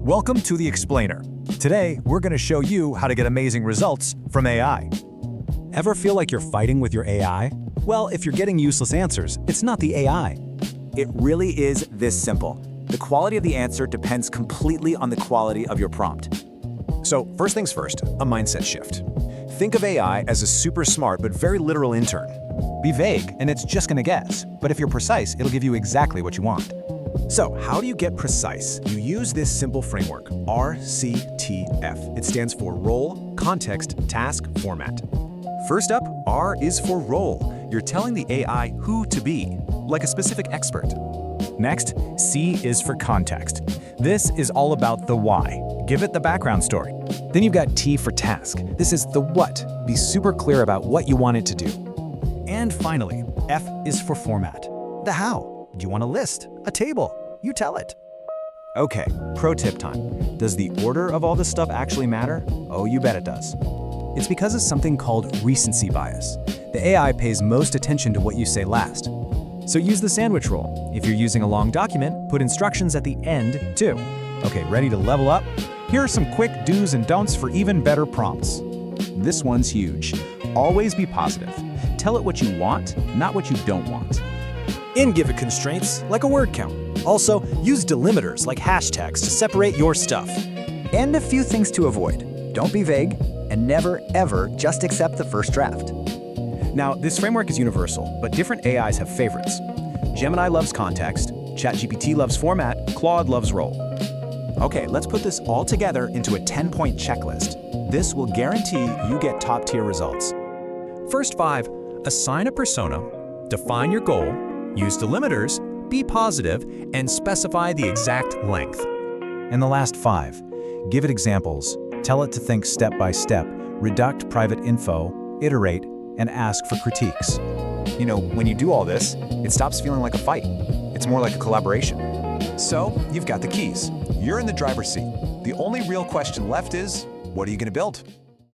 Welcome to The Explainer. Today, we're going to show you how to get amazing results from AI. Ever feel like you're fighting with your AI? Well, if you're getting useless answers, it's not the AI. It really is this simple. The quality of the answer depends completely on the quality of your prompt. So, first things first, a mindset shift. Think of AI as a super smart but very literal intern. Be vague, and it's just going to guess. But if you're precise, it'll give you exactly what you want. So, how do you get precise? You use this simple framework, R.C.T.F. It stands for Role, Context, Task, Format. First up, R is for role. You're telling the AI who to be, like a specific expert. Next, C is for context. This is all about the why. Give it the background story. Then you've got T for task. This is the what. Be super clear about what you want it to do. And finally, F is for format. The how. Do you want a list? A table? You tell it. Okay, pro tip time. Does the order of all this stuff actually matter? Oh, you bet it does. It's because of something called recency bias. The AI pays most attention to what you say last. So use the sandwich rule. If you're using a long document, put instructions at the end too. Okay, ready to level up? Here are some quick do's and don'ts for even better prompts. This one's huge. Always be positive. Tell it what you want, not what you don't want. And give it constraints, like a word count. Also, use delimiters like hashtags to separate your stuff. And a few things to avoid. Don't be vague, and never, ever just accept the first draft. Now, this framework is universal, but different AIs have favorites. Gemini loves context, ChatGPT loves format, Claude loves role. Okay, let's put this all together into a 10-point checklist. This will guarantee you get top-tier results. First 5, assign a persona, define your goal, use delimiters, be positive, and specify the exact length. And the last 5, give it examples, tell it to think step by step, redact private info, iterate, and ask for critiques. You know, when you do all this, it stops feeling like a fight. It's more like a collaboration. So, you've got the keys. You're in the driver's seat. The only real question left is, what are you going to build?